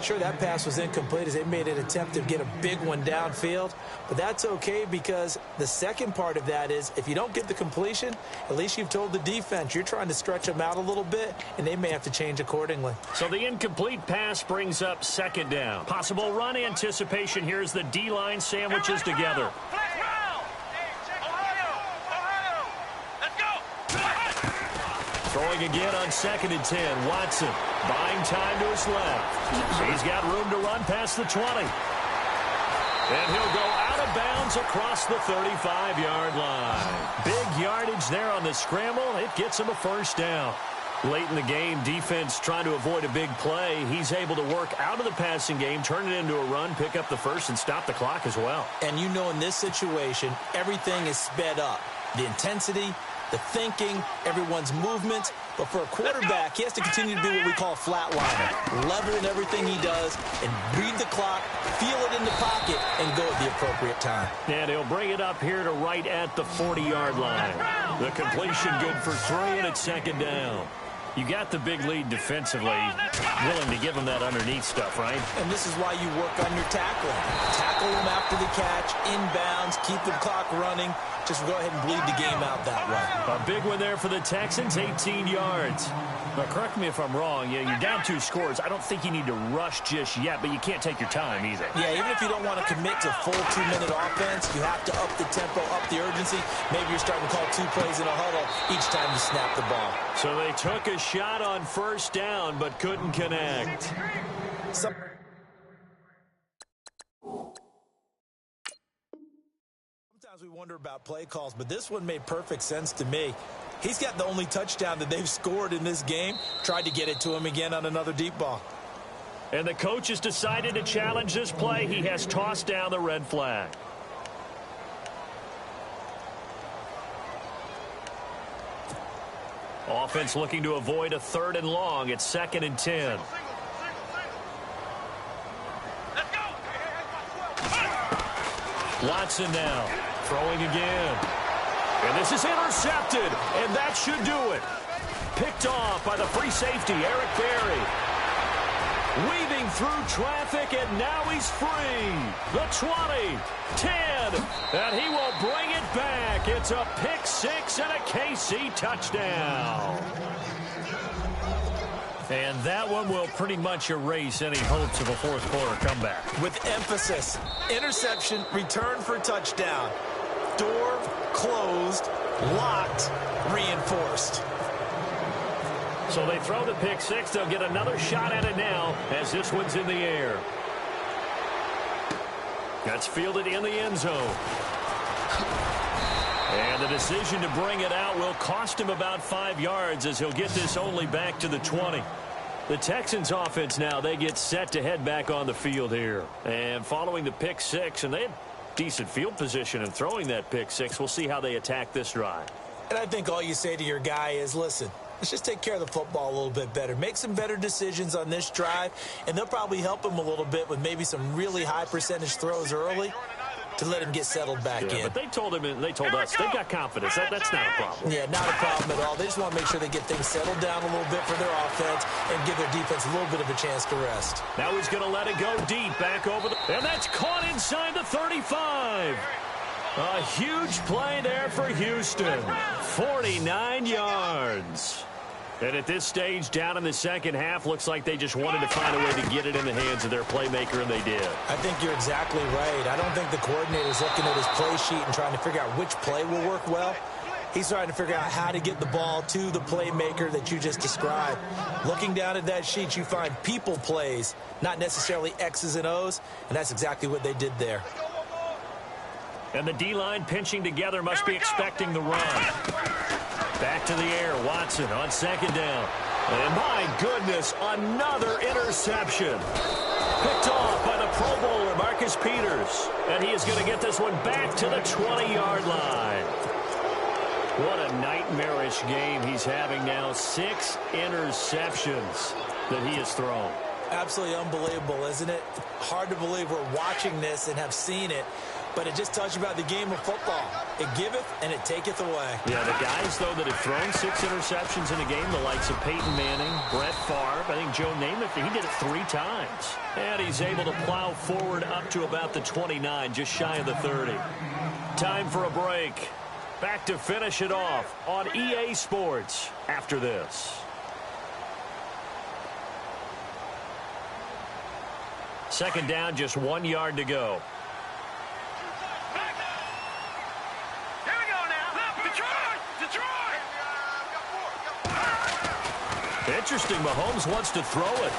[SPEAKER 4] Sure, that pass was incomplete as they made an attempt to get a big one downfield. But that's okay because the second part of that is if you don't get the completion, at least you've told the defense you're trying to stretch them out a little bit, and they may have to change accordingly.
[SPEAKER 2] So the incomplete pass brings up 2nd down. Possible run anticipation here as the D-line sandwiches together. Throwing again on 2nd and 10. Watson buying time to his left. He's got room to run past the 20. And he'll go out of bounds across the 35-yard line. Big yardage there on the scramble. It gets him a 1st down. Late in the game, defense trying to avoid a big play. He's able to work out of the passing game, turn it into a run, pick up the 1st, and stop the clock as well.
[SPEAKER 4] And you know in this situation, everything is sped up. The intensity, the thinking, everyone's movement. But for a quarterback, he has to continue to be what we call a flatliner. Level in everything he does and read the clock, feel it in the pocket, and go at the appropriate time.
[SPEAKER 2] And he'll bring it up here to right at the 40-yard line. The completion good for 3, and it's 2nd down. You got the big lead defensively, willing to give them that underneath stuff, right?
[SPEAKER 4] And this is why you work on your tackling. Tackle them after the catch, inbounds, keep the clock running. Just go ahead and bleed the game out that way.
[SPEAKER 2] A big one there for the Texans, 18 yards. Now, correct me if I'm wrong. Yeah, you're down 2 scores. I don't think you need to rush just yet, but you can't take your time either.
[SPEAKER 4] Yeah, even if you don't want to commit to full 2-minute offense, you have to up the tempo, up the urgency. Maybe you're starting to call 2 plays in a huddle each time you snap the ball.
[SPEAKER 2] So they took a shot on 1st down, but couldn't connect.
[SPEAKER 4] Sometimes we wonder about play calls, but this one made perfect sense to me. He's got the only touchdown that they've scored in this game. Tried to get it to him again on another deep ball.
[SPEAKER 2] And the coach has decided to challenge this play. He has tossed down the red flag. Offense looking to avoid a 3rd and long. It's 2nd and 10. Watson now throwing again. And this is intercepted, and that should do it. Picked off by the free safety, Eric Berry. Weaving through traffic, and now he's free. The 20, 10, and he will bring it back. It's a pick 6 and a KC touchdown. And that one will pretty much erase any hopes of a 4th quarter comeback.
[SPEAKER 4] With emphasis, interception, return for touchdown. Door closed, locked, reinforced.
[SPEAKER 2] So they throw the pick 6. They'll get another shot at it now as this one's in the air. That's fielded in the end zone. And the decision to bring it out will cost him about 5 yards as he'll get this only back to the 20. The Texans offense now, they get set to head back on the field here. And following the pick 6, and they had decent field position in throwing that pick 6. We'll see how they attack this drive.
[SPEAKER 4] And I think all you say to your guy is, listen, let's just take care of the football a little bit better. Make some better decisions on this drive, and they'll probably help him a little bit with maybe some really high percentage throws early to let him get settled back in.
[SPEAKER 2] But they told him, and they told us, they've got confidence. That's not a problem.
[SPEAKER 4] Yeah, not a problem at all. They just want to make sure they get things settled down a little bit for their offense and give their defense a little bit of a chance to rest.
[SPEAKER 2] Now he's going to let it go deep back over the... And that's caught inside the 35. A huge play there for Houston. 49 yards. And at this stage, down in the second half, looks like they just wanted to find a way to get it in the hands of their playmaker, and they did.
[SPEAKER 4] I think you're exactly right. I don't think the coordinator's looking at his play sheet and trying to figure out which play will work well. He's trying to figure out how to get the ball to the playmaker that you just described. Looking down at that sheet, you find people plays, not necessarily X's and O's, and that's exactly what they did there.
[SPEAKER 2] And the D-line pinching together must be expecting the run. Back to the air, Watson on second down. And my goodness, another interception. Picked off by the Pro Bowler, Marcus Peters. And he is going to get this one back to the 20-yard line. What a nightmarish game he's having now. 6 interceptions that he has thrown.
[SPEAKER 4] Absolutely unbelievable, isn't it? Hard to believe we're watching this and have seen it. But it just tells you about the game of football. It giveth and it taketh away.
[SPEAKER 2] Yeah, the guys, though, that have thrown 6 interceptions in a game, the likes of Peyton Manning, Brett Favre, I think Joe Namath, he did it 3 times. And he's able to plow forward up to about the 29, just shy of the 30. Time for a break. Back to finish it off on EA Sports after this. Second down, just 1 yard to go. Interesting, Mahomes wants to throw it.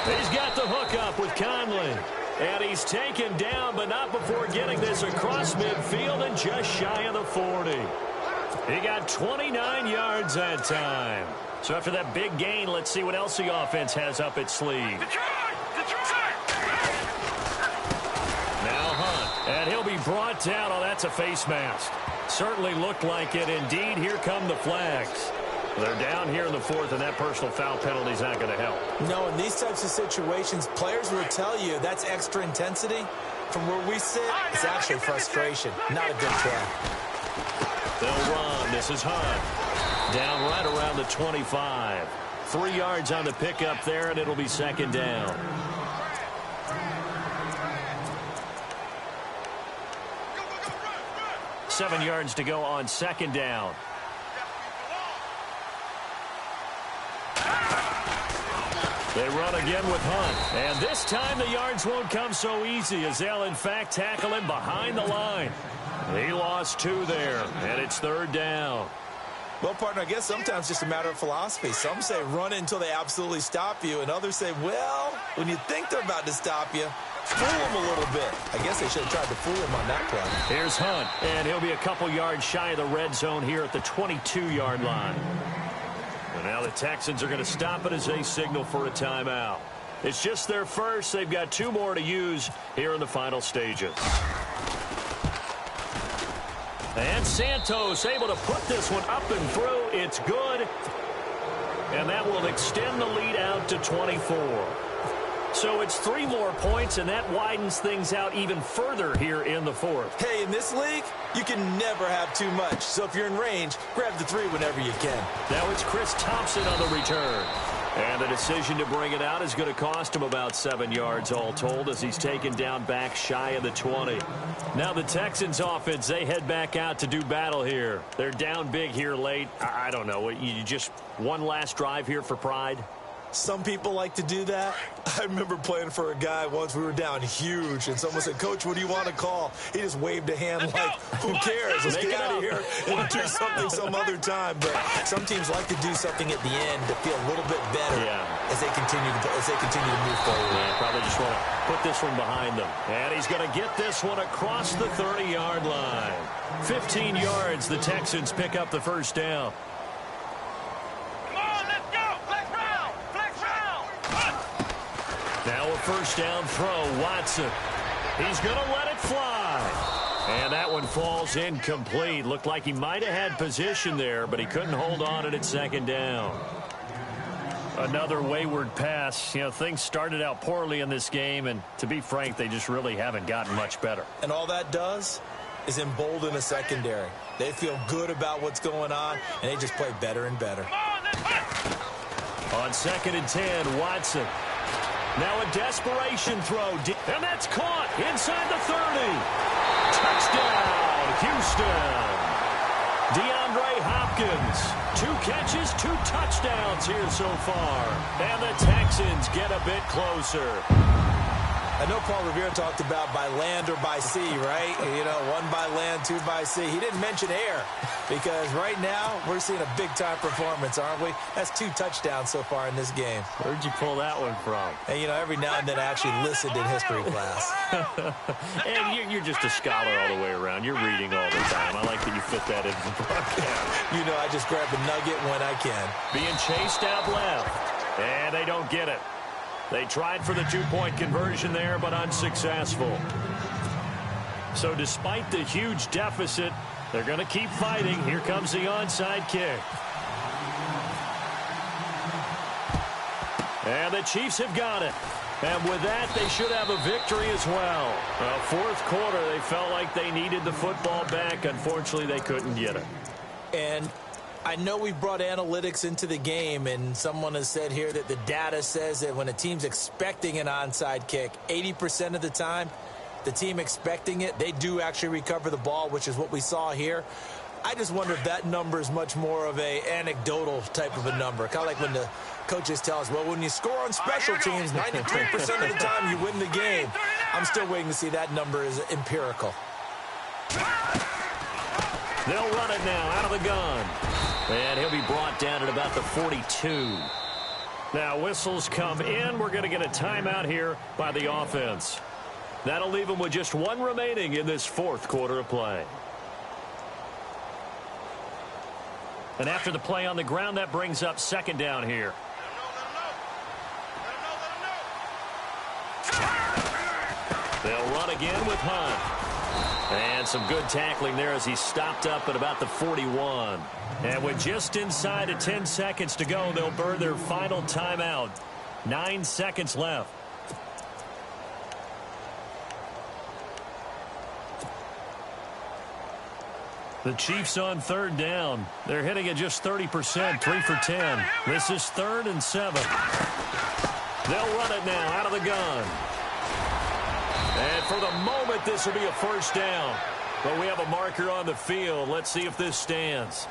[SPEAKER 2] He's got the hook up with Conley. And he's taken down, but not before getting this across midfield and just shy of the 40. He got 29 yards that time. So after that big gain, let's see what else the offense has up its sleeve. Now Hunt, and he'll be brought down. Oh, that's a face mask. Certainly looked like it. Indeed, here come the flags. They're down here in the 4th, and that personal foul penalty is not going to help.
[SPEAKER 4] No, in these types of situations, players will tell you that's extra intensity. From where we sit, it's actually frustration. Not a good play.
[SPEAKER 2] They'll run. This is Hunt. Down right around the 25. 3 yards on the pickup there, and it'll be second down. Run. 7 yards to go on second down. They run again with Hunt. And this time the yards won't come so easy as they'll, in fact, tackle him behind the line. He lost 2 there, and it's third down.
[SPEAKER 3] Well, partner, I guess sometimes it's just a matter of philosophy. Some say run until they absolutely stop you, and others say, well, when you think they're about to stop you, fool them a little bit. I guess they should have tried to fool him on that play.
[SPEAKER 2] Here's Hunt, and he'll be a couple yards shy of the red zone here at the 22-yard line. And now the Texans are going to stop it as they signal for a timeout. It's just their first. They've got 2 more to use here in the final stages. And Santos able to put this one up and through. It's good. And that will extend the lead out to 24. So it's 3 more points, and that widens things out even further here in the 4th.
[SPEAKER 3] Hey, in this league, you can never have too much. So if you're in range, grab the 3 whenever you can.
[SPEAKER 2] Now it's Chris Thompson on the return. And the decision to bring it out is going to cost him about 7 yards all told as he's taken down back shy of the 20. Now the Texans offense, they head back out to do battle here. They're down big here late. I don't know. You just one last drive here for pride?
[SPEAKER 3] Some people like to do that. I remember playing for a guy once. We were down huge, and someone said, Coach, what do you want to call? He just waved a hand like, who cares? Let's get out of here and do something some other time. But some teams like to do something at the end to feel a little bit better as they continue to move forward.
[SPEAKER 2] Yeah, probably just want to put this one behind them. And he's going to get this one across the 30-yard line. 15 yards, the Texans pick up the first down. Now a first down throw, Watson. He's going to let it fly. And that one falls incomplete. Looked like he might have had position there, but he couldn't hold on at second down. Another wayward pass. You know, things started out poorly in this game, and to be frank, they just really haven't gotten much better.
[SPEAKER 3] And all that does is embolden a secondary. They feel good about what's going on, and they just play better and better.
[SPEAKER 2] On 2nd and 10, Watson. Now a desperation throw, and that's caught inside the 30. Touchdown, Houston. DeAndre Hopkins, 2 catches, 2 touchdowns here so far. And the Texans get a bit closer.
[SPEAKER 4] I know Paul Revere talked about by land or by sea, right? You know, 1 by land, 2 by sea. He didn't mention air because right now we're seeing a big-time performance, aren't we? That's 2 touchdowns so far in this game.
[SPEAKER 2] Where'd you pull that one from?
[SPEAKER 4] And, you know, every now and then I actually listened in history class.
[SPEAKER 2] And you're just a scholar all the way around. You're reading all the time. I like that you fit that into the broadcast.
[SPEAKER 4] You know, I just grab a nugget when I can.
[SPEAKER 2] Being chased out left. And they don't get it. They tried for the 2-point conversion there, but unsuccessful. So despite the huge deficit, they're going to keep fighting. Here comes the onside kick. And the Chiefs have got it. And with that, they should have a victory as well. Fourth quarter, they felt like they needed the football back. Unfortunately, they couldn't get it.
[SPEAKER 4] And I know we've brought analytics into the game, and someone has said here that the data says that when a team's expecting an onside kick, 80% of the time, the team expecting it, they do actually recover the ball, which is what we saw here. I just wonder if that number is much more of a anecdotal type of a number. Kind of like when the coaches tell us, well, when you score on special teams, 93% of the time you win the game. I'm still waiting to see that number is empirical.
[SPEAKER 2] They'll run it now out of the gun. And he'll be brought down at about the 42. Now whistles come in. We're going to get a timeout here by the offense. That'll leave them with just 1 remaining in this fourth quarter of play. And after the play on the ground, that brings up 2nd down here. They'll run again with Hunt. And some good tackling there as he stopped up at about the 41. And with just inside of 10 seconds to go, they'll burn their final timeout. 9 seconds left. The Chiefs on 3rd down. They're hitting at just 30%, 3 for 10. This is 3rd and 7. They'll run it now out of the gun. And for the moment, this will be a 1st down. But we have a marker on the field. Let's see if this stands.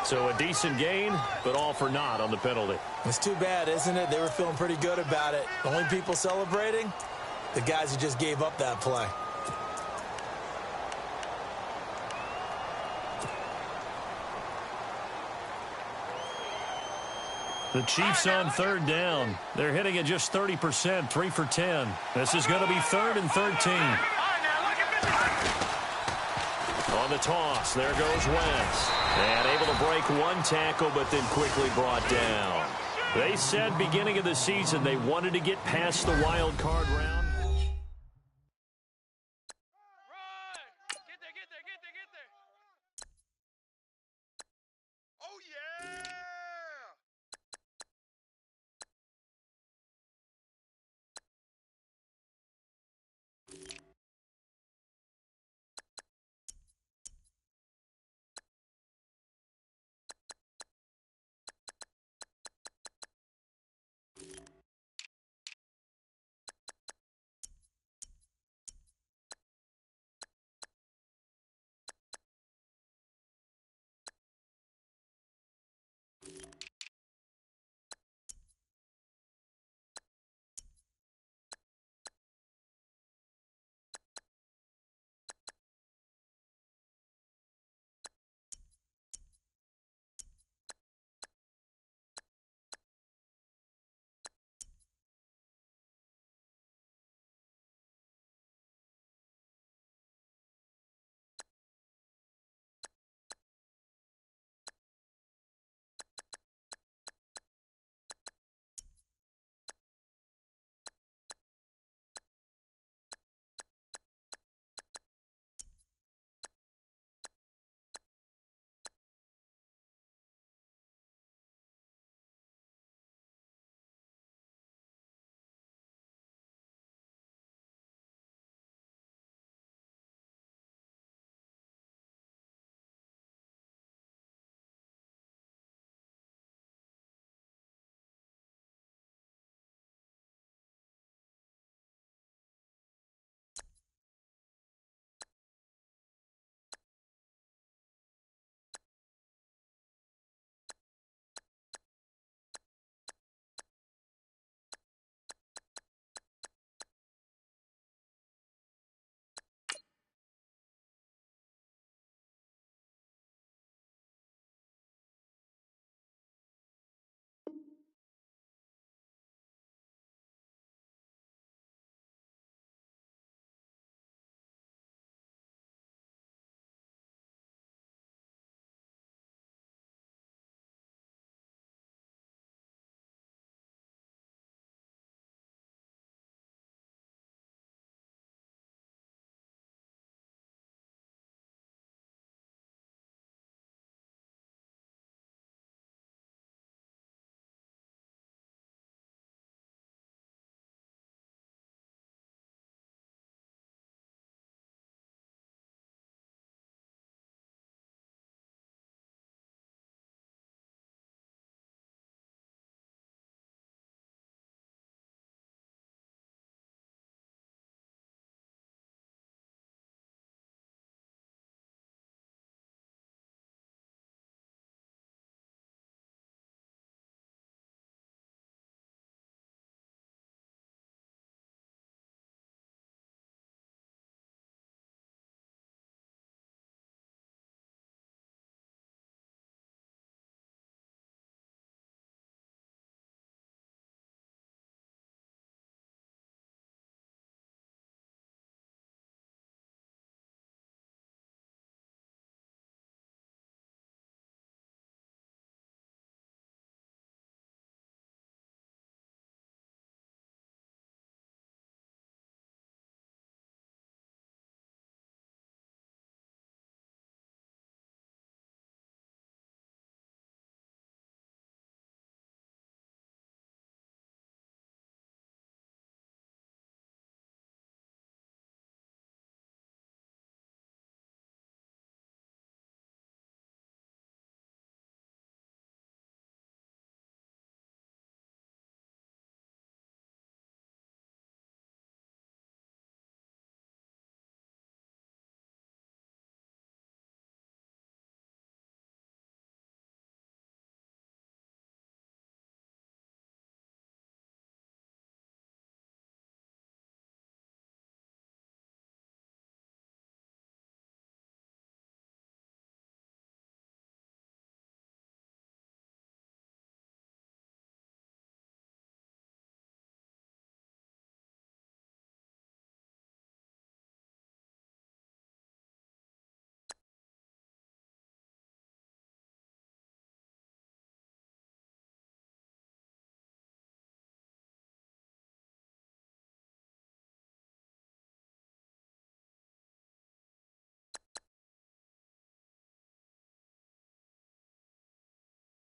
[SPEAKER 2] So a decent gain, but all for naught on the penalty.
[SPEAKER 4] It's too bad, isn't it? They were feeling pretty good about it. The only people celebrating, the guys who just gave up that play.
[SPEAKER 2] The Chiefs on 3rd down. They're hitting at just 30%, 3 for 10. This is going to be 3rd and 13. On the toss, there goes Wentz. And able to break 1 tackle, but then quickly brought down. They said beginning of the season they wanted to get past the wild card round.